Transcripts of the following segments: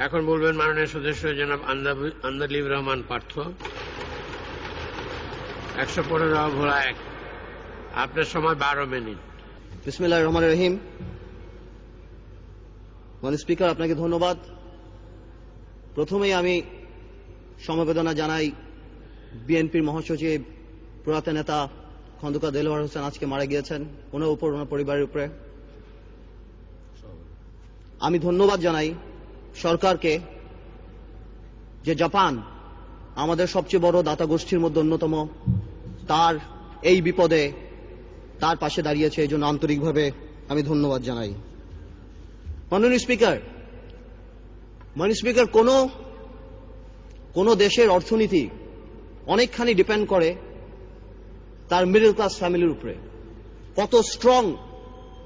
এখন বলবেন মাননীয় সদস্য জনাব আন্দালিব রহমান পার্থ। 115 ভোলা 1। আপনার সময় 12 মিনিট। বিসমিল্লাহির রহমানির রহিম। মাননীয় স্পিকার, আপনাকে ধন্যবাদ। প্রথমেই আমি সমবেদনা জানাই বিএনপির মহাসচিব প্রয়াত নেতা খন্দকার দেলোয়ার হোসেন আজকে মারা গিয়েছেন, ওনার উপর, ওনার পরিবারের উপরে। আমি ধন্যবাদ জানাই সরকারকে যে জাপান আমাদের সবচেয়ে বড় দাতা গোষ্ঠীর মধ্যে অন্যতম, তার এই বিপদে তার পাশে দাঁড়িয়েছে, এই জন্য আন্তরিকভাবে আমি ধন্যবাদ জানাই। মাননীয় স্পিকার, কোন দেশের অর্থনীতি অনেকখানি ডিপেন্ড করে তার মিডল ক্লাস ফ্যামিলির উপরে, কত স্ট্রং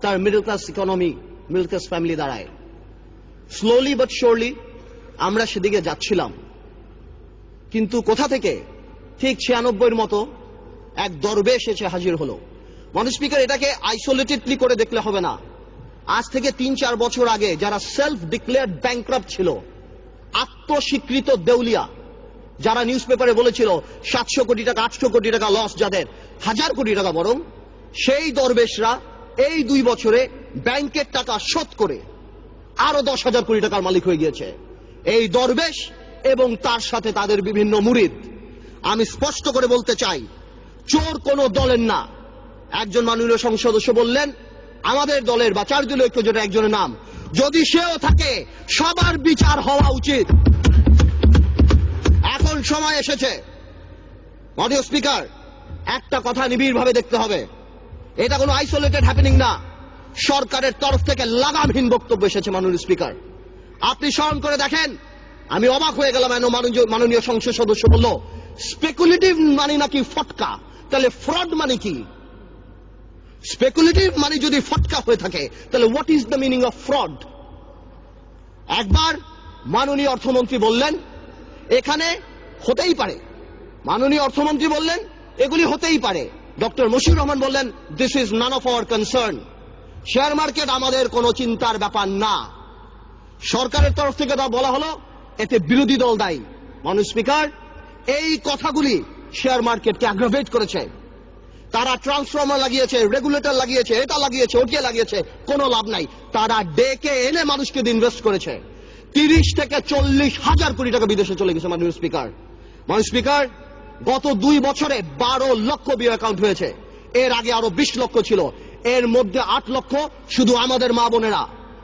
তার middle class economy, middle class family দাঁড়ায়। স্লোলি বাট শিওরলি আমরা সেদিকে যাচ্ছিলাম, কিন্তু কোথা থেকে ঠিক 96-র মতো এক দরবেশ এসে হাজির হলো। মাননীয় স্পিকার, এটাকে আইসোলেটেডলি করে দেখলে হবে না। আজ থেকে 3-4 বছর আগে যারা সেলফ ডিক্লেয়ার্ড ব্যাংক্রাপ্ট ছিল, আত্মস্বীকৃত দেউলিয়া, যারা নিউজ পেপারে বলেছিল 700 কোটি টাকা 800 কোটি টাকা লস, যাদের 1000 কোটি টাকা বরং, সেই দরবেশরা এই 2 বছরে ব্যাংকের টাকা শোধ করে আরো 10,000 কোটি টাকার মালিক হয়ে গিয়েছে। এই দরবেশ এবং তার সাথে তাদের বিভিন্ন মুরিদ। আমি স্পষ্ট করে বলতে চাই, চোর কোন দলের না। একজন মাননীয় সংসদ সদস্য বললেন আমাদের দলের বা 4 দলীয় ঐক্যজোটের একজনের নাম, যদি সেও থাকে সবার বিচার হওয়া উচিত। এখন সময় এসেছে মাননীয় স্পিকার, একটা কথা নিবিড়ভাবে দেখতে হবে। এটা কোনো আইসোলেটেড হ্যাপেনিং না, সরকারের তরফ থেকে লাগামহীন বক্তব্য এসেছে। মাননীয় স্পিকার, আপনি স্মরণ করে দেখেন, আমি অবাক হয়ে গেলাম। মাননীয় সংসদ সদস্য বলল স্পেকুলেটিভ মানে নাকি ফটকা, তাহলে ফ্রড মানে কি? স্পেকুলেটিভ মানে যদি ফটকা হয়ে থাকে, তাহলে what is the meaning of fraud? একবার মাননীয় অর্থমন্ত্রী বললেন এখানে হতেই পারে, মাননীয় অর্থমন্ত্রী বললেন এগুলি হতেই পারে। ডক্টর মশিউর রহমান বললেন this is none of our concern. Share market আমাদের কোনো চিন্তার ব্যাপার না। সরকারের তরফ থেকে তা বলা হলো এতে বিরোধী দল দায়ী। মাননীয় স্পিকার, এই কথাগুলি শেয়ার মার্কেটকে অ্যাগ্রাভেট করেছে। তারা ট্রান্সফর্মার লাগিয়েছে, রেগুলেটর লাগিয়েছে, এটা লাগিয়েছে, ওটিয়ে লাগিয়েছে, কোনো লাভ নাই। তারা ডেকে এনে মানুষকে ইনভেস্ট করেছে। 30 থেকে 40 হাজার কোটি টাকা বিদেশে চলে গেছে। মাননীয় স্পিকার, গত 2 বছরে 12 লক্ষ বিও অ্যাকাউন্ট হয়েছে। এর আগে আরো 20 লক্ষ ছিল, এর মধ্যে 8 লক্ষ শুধু আমাদের মা বোনেরা।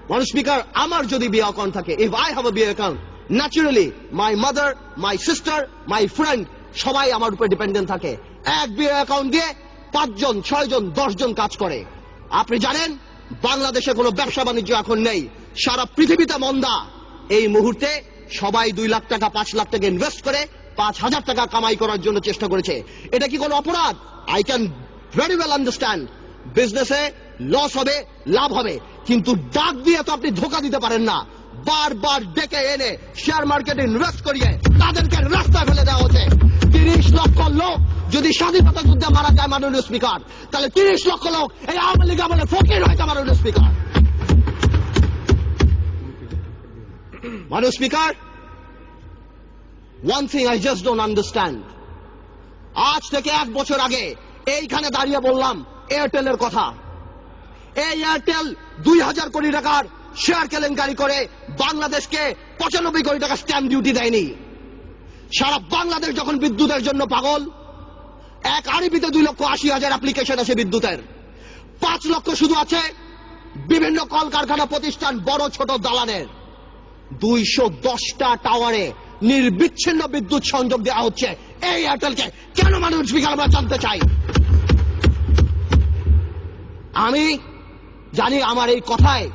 মাননীয় স্পিকার, আমার যদি বিও অ্যাকাউন্ট থাকে, if I have a BO account, naturally my mother, my sister, my friend সবাই আমার উপরে ডিপেন্ডেন্ট থাকে। এক বিও অ্যাকাউন্ট দিয়ে 5 জন, 6 জন, 10 জন কাজ করে। আপনি জানেন বাংলাদেশে কোনো ব্যবসা বাণিজ্য এখন নেই, সারা পৃথিবীতে মন্দা। এই মুহূর্তে সবাই 2 লাখ টাকা 5 লাখ টাকা ইনভেস্ট করে 5,000 টাকা কামাই করার জন্য চেষ্টা করেছে। এটা কি কোনো অপরাধ? I can very well understand. বিজনেসে লস হবে, লাভ হবে, কিন্তু ডাক দিয়ে তো আপনি ধোকা দিতে পারেন না। বারবার ডেকে এনে শেয়ার মার্কেটে ইনভেস্ট করিয়ে তাদেরকে রাস্তায় ফেলে দেওয়া হচ্ছে। 30 লক্ষ লোক যদি স্বাধীনতা যুদ্ধে মারা যায় মাননীয় স্পিকার, তাহলে 30 লক্ষ লোক এই আওয়ামী লীগ আমলে ফকির হয়েছে। মাননীয় speaker, one thing I just don't understand. আজ থেকে 1 বছর আগে এইখানে দাঁড়িয়ে বললাম এয়ারটেলের কথা। এই এয়ারটেল 2000 কোটি টাকার শেয়ার কেলেঙ্কারি করে বাংলাদেশকে 95 কোটি টাকা স্ট্যাম্প ডিউটি দেয়নি। সারা বাংলাদেশ যখন বিদ্যুতের জন্য পাগল, এক আরবিতে 2,80,000 অ্যাপ্লিকেশন আছে বিদ্যুতের। 5 লক্ষ শুধু আছে বিভিন্ন কলকারখানা প্রতিষ্ঠান, বড় ছোট দালানের। 210টা টাওয়ারে নির্বিচ্ছিন্ন বিদ্যুৎ সংযোগ দেওয়া হচ্ছে এই এয়ারটেলকে। কেন মাননীয় স্পিকার, আমরা জানতে চাই। আমি জানি আমার এই কথায়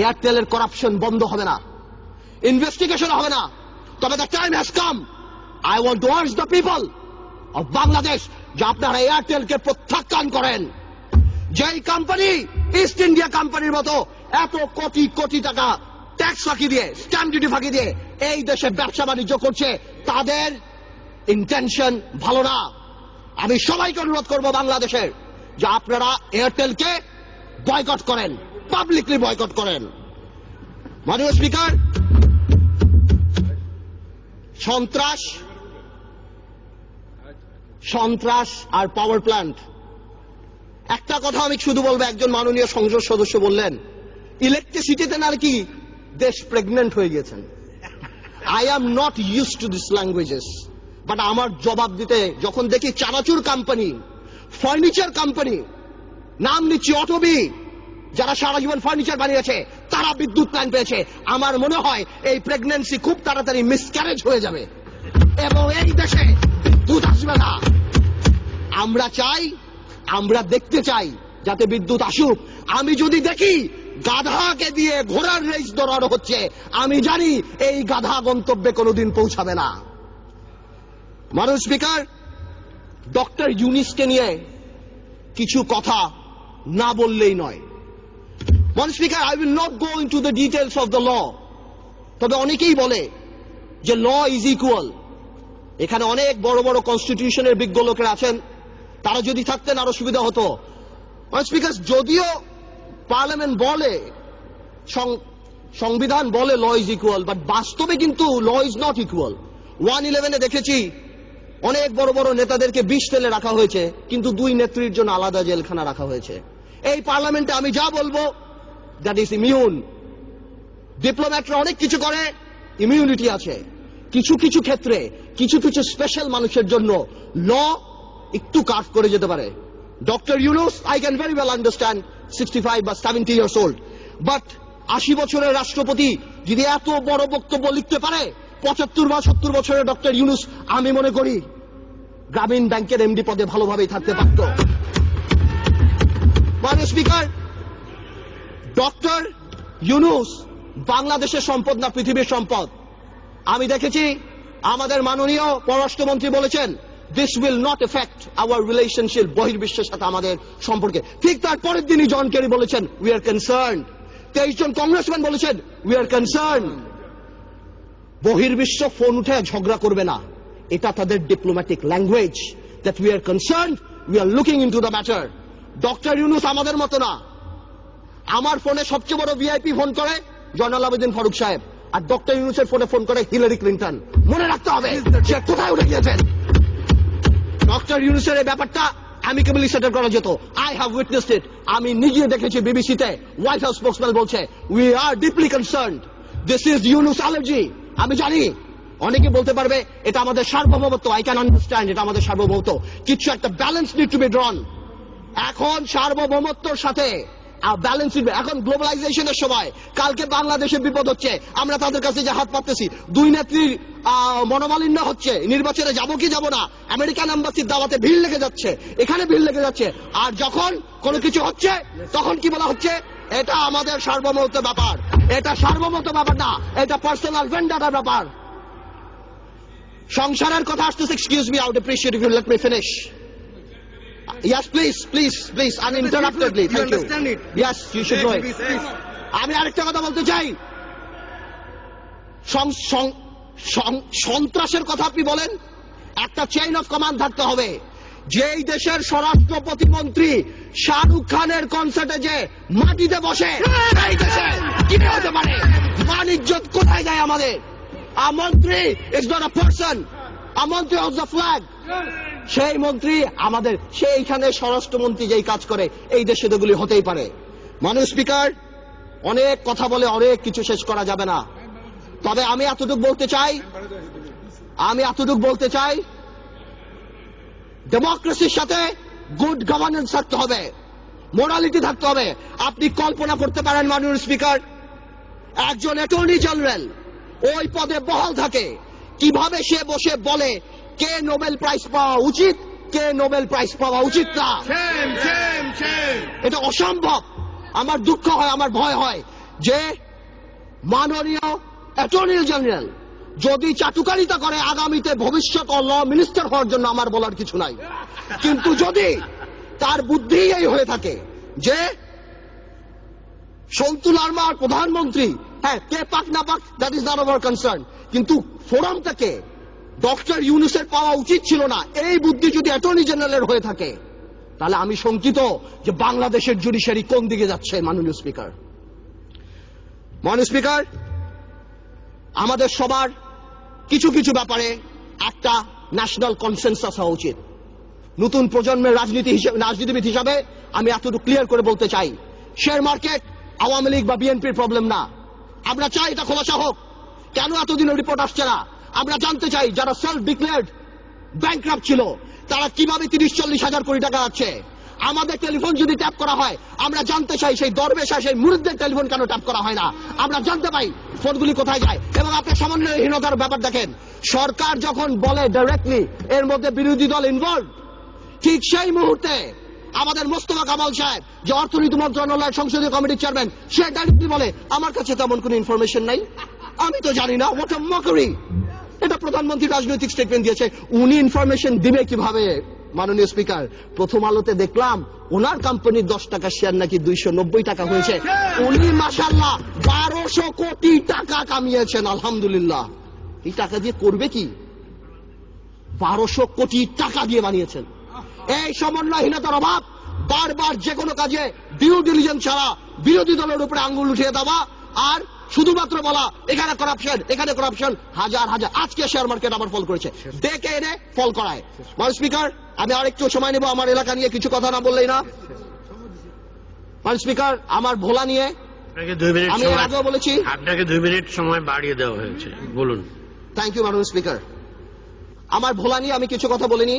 এয়ারটেলের করাপশন বন্ধ হবে না, ইনভেস্টিগেশন হবে না, তবে the time has come. I want to urge the people of Bangladesh যে আপনারা এয়ারটেলকে প্রত্যাখ্যান করেন। যেই কোম্পানি ইস্ট ইন্ডিয়া কোম্পানির মতো এত কোটি কোটি টাকা ট্যাক্স ফাঁকি দিয়ে, স্ট্যাম্প ডিউটি ফাঁকি দিয়ে এই দেশে ব্যবসা বাণিজ্য করছে, তাদের ইন্টেনশন ভালো না। আমি সবাইকে অনুরোধ করব বাংলাদেশের যে আপনারা এয়ারটেলকে বয়কট করেন, পাবলিকলি বয়কট করেন। মাননীয় স্পিকার, সন্ত্রাস আর পাওয়ার প্ল্যান্ট। একটা কথা আমি শুধু বলবো, একজন মাননীয় সংসদ সদস্য বললেন ইলেকট্রিসিটিতে নাকি দেশ প্রেগনেন্ট হয়ে গেছেন। I am not use to this languages, but আমার জবাব দিতে যখন দেখি চানাচুর কোম্পানি, ফার্নিচার কোম্পানি, নাম নিচ্ছি অটোবি, যারা সারা জীবন ফার্নিচার বানিয়েছে তারা বিদ্যুৎ লাইন পেয়েছে, আমার মনে হয় এই প্রেগন্যান্সি খুব তাড়াতাড়ি মিসক্যারেজ হয়ে যাবে এবং এই দেশে বিদ্যুৎ আসবে না। আমরা দেখতে চাই যাতে বিদ্যুৎ আসুক। আমি যদি দেখি গাধাকে দিয়ে ঘোড়ার রেস দৌড়ানো হচ্ছে, আমি জানি এই গাধা গন্তব্যে কোনোদিন পৌঁছাবে না। মাননীয় স্পিকার, ডক্টর ইউনূসকে নিয়ে কিছু কথা না বললেই নয়। মাননীয় speaker, I will not go into the details of the law. তবে অনেকেই বলে যে ল ইজ ইকুয়াল। এখানে অনেক বড় বড় কনস্টিটিউশনের বিজ্ঞ লোকেরা আছেন, তারা যদি থাকতেন আরো সুবিধা হতো। মাননীয় স্পিকার, যদিও পার্লামেন্ট বলে, সংবিধান বলে ল ইজ ইকুয়াল, বাট বাস্তবে কিন্তু ল ইজ নট ইকুয়াল। 111-এ দেখেছি অনেক বড় বড় নেতাদেরকে বিষ তেলে রাখা হয়েছে, কিন্তু দুই নেত্রীর জন্য আলাদা জেলখানা রাখা হয়েছে। এই পার্লামেন্টে আমি যা বলবো দ্যাট ইজ ইমিউন। ডিপ্লোম্যাটরা অনেক কিছু করে, ইমিউনিটি আছে। কিছু কিছু ক্ষেত্রে কিছু কিছু স্পেশাল মানুষের জন্য ল একটু কাট করে যেতে পারে। Doctor Yunus, I can very well understand 65 বা 70 ইয়ার্স ওল্ড, বাট 80 বছরের রাষ্ট্রপতি যদি এত বড় বক্তব্য লিখতে পারে, 75 বা 70 বছরের ডক্টর ইউনূস আমি মনে করি গ্রামীণ ব্যাংকের এমডি পদে ভালোভাবেই থাকতে পারত। মাননীয় স্পিকার, ডক্টর ইউনূস বাংলাদেশের সম্পদ না পৃথিবীর সম্পদ। আমি দেখেছি আমাদের মাননীয় পররাষ্ট্রমন্ত্রী বলেছেন this will not affect our relationship, বহির্বিশ্বের সাথে আমাদের সম্পর্কে। ঠিক তার পরের দিনই জন কেরি বলেছেন উই আর কনসার্ন। 23 জন কংগ্রেসম্যান বলেছেন উই আর কনসার্ন। বহির্বিশ্ব ফোন উঠে ঝগড়া করবে না, এটা তাদের diplomatic language, that we are concern, we are looking into the matter. Doctor Yunus আমাদের মতো না। আমার ফোনে সবচেয়ে বড় ভিআইপি ফোন করে জয়নাল আবেদিন ফারুক সাহেব, আর ডক্টর ইউনূসের ফোন করে হিলারি ক্লিন্টন। মনে রাখতে হবে সে কোথায় উঠে গিয়েছেন। ডক্টর ইউনূসের এই ব্যাপারটা অ্যামিকেবলি সেটেল করা যেত। আই হ্যাভ উইটনেসড ইট। আমি নিজে দেখেছি বিবিসিতে হোয়াইট হাউস স্পোকসম্যান বলছে we are deeply concerned, this is Yunus allergy. আমি জানি অনেকে বলতে পারবে এটা আমাদের সার্বভৌমত্ব, আই ক্যান আন্ডারস্ট্যান্ড এটা আমাদের সার্বভৌমত্ব, কিছু একটা ব্যালেন্স নিড টু বি ড্রন। এখন সার্বভৌমত্বর সাথে ব্যালেন্স, এখন গ্লোবালাইজেশনের সময় কালকে বাংলাদেশের বিপদ হচ্ছে, আমরা তাদের কাছে যে হাত পাততেছি। দুই নেত্রীর মনোমালিন্য হচ্ছে, নির্বাচনে যাব কি যাব না, আমেরিকান এম্বাসির দাওয়াতে ভিড় লেগে যাচ্ছে, এখানে ভিড় লেগে যাচ্ছে। আর যখন কোনো কিছু হচ্ছে তখন কি বলা হচ্ছে এটা আমাদের সার্বভৌমত্ব ব্যাপার। এটা সার্বভৌমত্ব ব্যাপার না, এটা পার্সোনাল ভেন্ডারের ব্যাপার। সংসারের কথা আসতেছে, excuse me, I would appreciate if you let me finish. Yes, please, uninterruptedly. Thank you. Understand it? Yes, you should know it. আমি আরেকটা কথা বলতে চাই, সন্ত্রাসের কথা আপনি বলেন, একটা চেইন অফ কমান্ড থাকতে হবে। যেই দেশের স্বরাষ্ট্র প্রতিমন্ত্রী শাহরুখ খানের কনসার্টে যে মাটিতে বসে, এই দেশে কি হতে পারে? মান ইজ্জত কোথায় যায় আমাদের? আ মন্ত্রী ইজ নট আ পারসন, আ মন্ত্রী অফ দ্য ফ্ল্যাগ। সেই মন্ত্রী আমাদের, সেইখানে স্বরাষ্ট্রমন্ত্রী যেই কাজ করে, এই দেশে এগুলি হতেই পারে। মাননীয় স্পিকার, অনেক কথা বলে অনেক কিছু শেষ করা যাবে না, তবে আমি এতটুকু বলতে চাই ডেমোক্রেসির সাথে গুড গভর্নেন্স থাকতে হবে, মোরালিটি থাকতে হবে। আপনি কল্পনা করতে পারেন মাননীয় স্পিকার, একজন অ্যাটর্নি জেনারেল ওই পদে বহাল থাকে, কিভাবে সে বসে বলে কে নোবেল প্রাইজ পাওয়া উচিত, কে নোবেল প্রাইজ পাওয়া উচিত না। এটা অসম্ভব। আমার দুঃখ হয়, আমার ভয় হয় যে মাননীয় অ্যাটর্নি জেনারেল যদি চাটুকারিতা করে আগামীতে ভবিষ্যৎ ল মিনিস্টার হওয়ার জন্য আমার বলার কিছু নাই, কিন্তু যদি তার বুদ্ধি এই হয়ে থাকে যে সন্তুল আর্মার প্রধানমন্ত্রী, হ্যাঁ, কে পাক না পাক that is not our concern, কিন্তু ফোরামটাকে ডক্টর ইউনূসের পাওয়া উচিত ছিল না, এই বুদ্ধি যদি অ্যাটর্নি জেনারেলের হয়ে থাকে, তাহলে আমি শঙ্কিত যে বাংলাদেশের জুডিশিয়ারি কোন দিকে যাচ্ছে। মাননীয় স্পিকার, আমাদের সবার কিছু কিছু ব্যাপারে একটা ন্যাশনাল কনসেনসাস হওয়া উচিত। নতুন প্রজন্মের রাজনীতিবিদ হিসাবে আমি এতটুকু ক্লিয়ার করে বলতে চাই, শেয়ার মার্কেট আওয়ামী লীগ বা বিএনপির প্রবলেম না। আমরা চাই এটা খোলাসা হোক। কেন এতদিনের রিপোর্ট আসছে না? আমরা জানতে চাই যারা সেলফ ডিক্লেয়ার্ড ব্যাংকরাপ্ট ছিল তারা কিভাবে 30-40 হাজার কোটি টাকা আছে। আমাদের টেলিফোন যদি ট্যাপ করা হয়, আমরা জানতে চাই সেই দরবেশা সেই মুরিদদের টেলিফোন কেন ট্যাপ করা হয় না। আমরা জানতে পাই ফোনগুলি কোথায় যায়। এবং আপনি সমন্বয়হীনতার ব্যাপার দেখেন, সরকার যখন বলে ডাইরেক্টলি এর মধ্যে বিরোধী দল ইনভলভ, ঠিক সেই মুহূর্তে আমাদের মোস্তফা কামাল সাহেব যে অর্থনীতি মন্ত্রণালয়ের সংসদীয় কমিটির চেয়ারম্যান, সে ডাইরেক্টলি বলে আমার কাছে তেমন কোনো ইনফরমেশন নাই, আমি তো জানি না। What a mockery! এটা প্রধানমন্ত্রী রাজনৈতিক স্টেটমেন্ট দিয়েছে। উনি ইনফরমেশন দিবে কিভাবে? মাননীয় স্পিকার, প্রথম আলোতে দেখলাম ওনার কোম্পানির 10 টাকা শেয়ার নাকি 290 টাকা হয়েছে। উনি মাশাআল্লাহ 1200 কোটি টাকা কামিয়েছেন, আলহামদুলিল্লাহ। এই টাকা দিয়ে করবে কি? 1200 কোটি টাকা দিয়ে বানিয়েছেন। এই সমন্বয়হীনতার অভাব, বারবার যে কোনো কাজে ডিউ ডিলিজেন্স ছাড়া বিরোধী দলের উপরে আঙ্গুল উঠিয়ে দেওয়া আর শুধুমাত্র বলা এখানে করাপশন, এখানে করাপশন। হাজার হাজার আজকে শেয়ার মার্কেট আবার ফল করেছে, ডেকে এনে ফল করায়। মাননীয় স্পিকার, আমি আরেকটু সময় নেব আমার এলাকা নিয়ে কিছু কথা না বললেই না। মাননীয় স্পিকার, আমার ভোলা নিয়ে আমি এর আগেও বলেছি। আপনাকে 2 মিনিট সময় বাড়িয়ে দেওয়া হয়েছে, বলুন। থ্যাংক ইউ মাননীয় স্পিকার। আমার ভোলা নিয়ে আমি কিছু কথা বলিনি।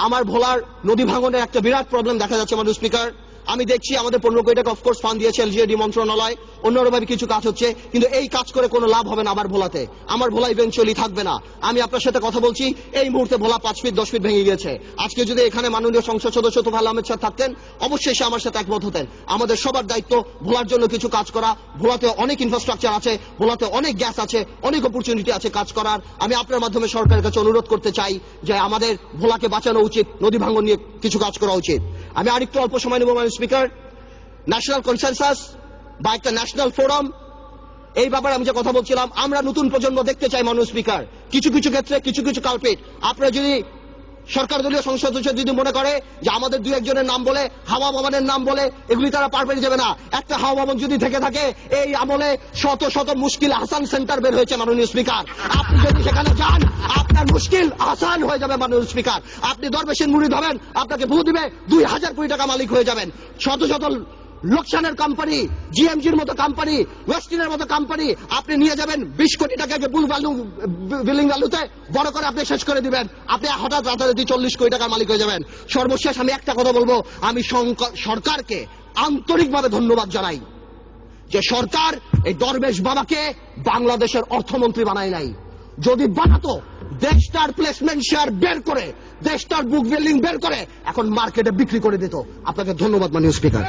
আমার ভোলার নদী ভাঙনের একটা বিরাট প্রবলেম দেখা যাচ্ছে মাননীয় স্পিকার। আমি দেখছি আমাদের 15 কোটি টাকা অফকোর্স ফান্ড দিয়েছে এলজিএডি মন্ত্রণালয়, অন্যভাবে কিছু কাজ হচ্ছে, কিন্তু এই কাজ করে কোনো লাভ হবে না আমার ভোলাতে। আমার ভোলা ইভেন্চুয়ালি থাকবে না। আমি আপনার সাথে কথা বলছি, এই মুহূর্তে ভোলা 5 ফিট 10 ফিট ভেঙে গিয়েছে। আজকে যদি এখানে মাননীয় সংসদ সদস্য তোফায়েল আহমেদ সাহেব থাকতেন, অবশ্যই সে আমার সাথে একমত হতেন। আমাদের সবার দায়িত্ব ভোলার জন্য কিছু কাজ করা। ভোলাতে অনেক ইনফ্রাস্ট্রাকচার আছে, ভোলাতে অনেক গ্যাস আছে, অনেক অপরচুনিটি আছে কাজ করার। আমি আপনার মাধ্যমে সরকারের কাছে অনুরোধ করতে চাই যে আমাদের ভোলাকে বাঁচানো উচিত, নদী ভাঙন নিয়ে কিছু কাজ করা উচিত। আমি আরেকটু অল্প সময় নেব মাননীয় স্পিকার। ন্যাশনাল কনসেনসাস বা একটা ন্যাশনাল ফোরাম, এই ব্যাপারে আমি যে কথা বলছিলাম, আমরা নতুন প্রজন্ম দেখতে চাই মাননীয় স্পিকার। কিছু কিছু ক্ষেত্রে কিছু কিছু কালপিট, আপনারা যদি সরকার দলীয় সংসদ সদস্য যদি মনে করে যে আমাদের 2-1 নাম বলে, হাওয়া ভবনের নাম বলে এগুলি তারা পার পেয়ে যাবে না। একটা হাওয়া ভবন যদি থেকে থাকে, এই আমলে শত শত মুশকিল আহসান সেন্টার বের হয়েছে মাননীয় স্পিকার। আপনি যদি সেখানে যান, আপনার মুশকিল আসান হয়ে যাবে মাননীয় স্পিকার। আপনি দরবেশের মুরিদ হবেন, আপনাকে ভূ দিবে, 2000 কোটি টাকা মালিক হয়ে যাবেন। শত শত লোকসানের কোম্পানি, জিএমজির মতো কোম্পানি, ওয়েস্টিনের মতো কোম্পানি আপনি নিয়ে যাবেন 20 কোটি টাকাকে বিলিং ভ্যালুতে বড় করে আপনি শেষ করে দিবেন। আপনি হঠাৎ রাতারাতি 40 কোটি টাকার মালিক হয়ে যাবেন। সর্বশেষ আমি একটা কথা বলবো, আমি সরকারকে আন্তরিকভাবে ধন্যবাদ জানাই যে সরকার এই দরবেশ বাবাকে বাংলাদেশের অর্থমন্ত্রী বানায় নাই। যদি বানাতো, দেশটার প্লেসমেন্ট শেয়ার বের করে, দেশটার বুক বিল্ডিং বের করে এখন মার্কেটে বিক্রি করে দিত। আপনাকে ধন্যবাদ মাননীয় স্পিকার।